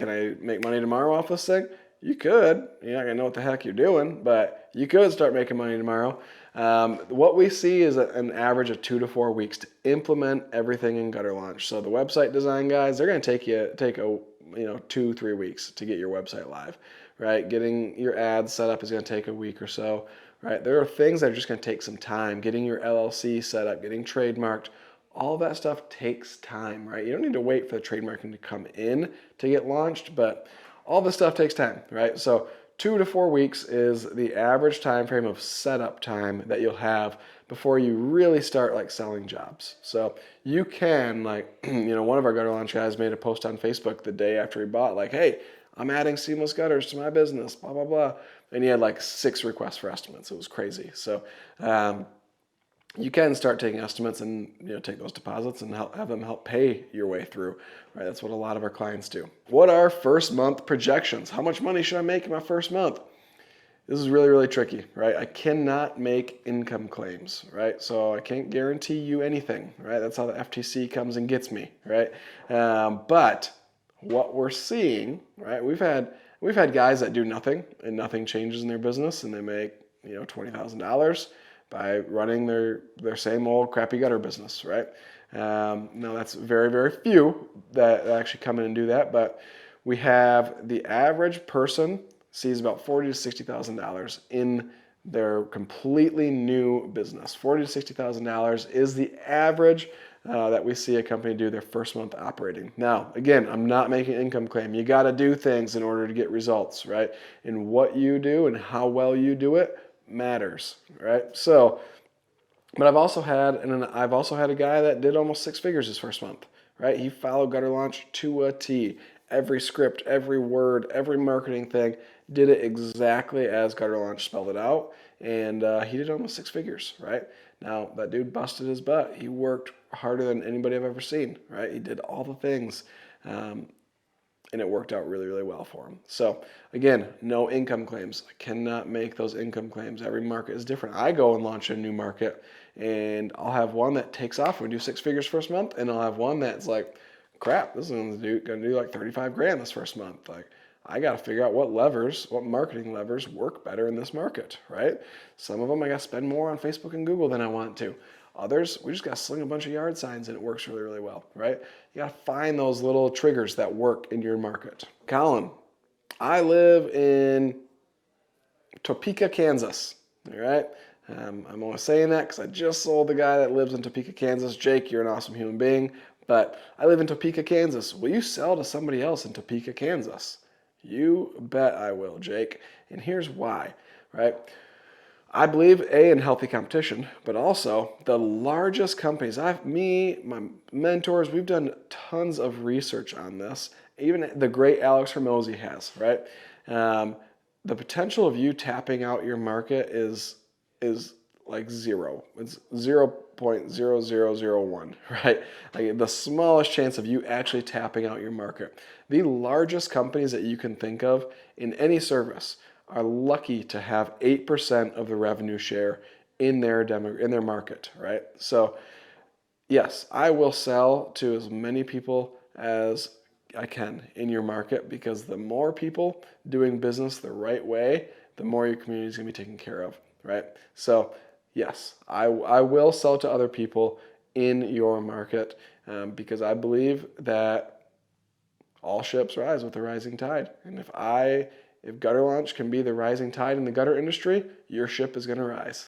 can I make money tomorrow off this thing? You could. You're not gonna know what the heck you're doing, but you could start making money tomorrow. What we see is an average of 2 to 4 weeks to implement everything in Gutter Launch. So the website design guys, they're gonna take a 2-3 weeks to get your website live, right? Getting your ads set up is gonna take a week or so, right? There are things that are just gonna take some time. Getting your LLC set up, getting trademarked, all that stuff takes time, right? You don't need to wait for the trademarking to come in to get launched, but all this stuff takes time, right? So 2 to 4 weeks is the average time frame of setup time that you'll have before you really start like selling jobs. So you can one of our Gutter Launch guys made a post on Facebook the day after he bought, like, hey, I'm adding seamless gutters to my business, blah, blah, blah. And he had like 6 requests for estimates. It was crazy. So you can start taking estimates and take those deposits and have them help pay your way through, right? That's what a lot of our clients do. What are first month projections? How much money should I make in my first month? This is really, really tricky, right? I cannot make income claims, right? So I can't guarantee you anything, right? That's how the FTC comes and gets me, right? But what we're seeing, right? We've had guys that do nothing and nothing changes in their business and they make $20,000 by running their same old crappy gutter business, right? Now that's very, very few that actually come in and do that, but we have the average person sees about $40,000 to $60,000 in their completely new business. $40,000 to $60,000 is the average that we see a company do their first month operating. Now, again, I'm not making an income claim. You got to do things in order to get results, right? And what you do and how well you do it matters, right? So, but I've also had a guy that did almost 6 figures his first month, right? He followed Gutter Launch to a T. Every script, every word, every marketing thing, did it exactly as Gutter Launch spelled it out, and he did almost 6 figures, right? Now, that dude busted his butt. He worked harder than anybody I've ever seen, right? He did all the things, and it worked out really, really well for him. So again, no income claims. I cannot make those income claims. Every market is different. I go and launch a new market, and I'll have one that takes off. We do 6 figures first month, and I'll have one that's like, crap, this is gonna do like 35 grand this first month. Like, I got to figure out what marketing levers work better in this market, right? Some of them I got to spend more on Facebook and Google than I want to. Others, we just got to sling a bunch of yard signs and it works really, really well, right? You got to find those little triggers that work in your market. Colin, I live in Topeka, Kansas, all right? I'm only saying that because I just sold the guy that lives in Topeka, Kansas. Jake, you're an awesome human being, but I live in Topeka, Kansas. Will you sell to somebody else in Topeka, Kansas? You bet I will, Jake. And here's why, right? I believe, in healthy competition, but also the largest companies. My mentors, we've done tons of research on this. Even the great Alex Hormozy has, right? The potential of you tapping out your market is like zero. It's 0.0001, right? Like the smallest chance of you actually tapping out your market. The largest companies that you can think of in any service are lucky to have 8% of the revenue share in their market, right? So yes, I will sell to as many people as I can in your market, because the more people doing business the right way, the more your community is going to be taken care of, right? So yes, I will sell to other people in your market, because I believe that all ships rise with the rising tide. And if Gutter Launch can be the rising tide in the gutter industry, your ship is going to rise.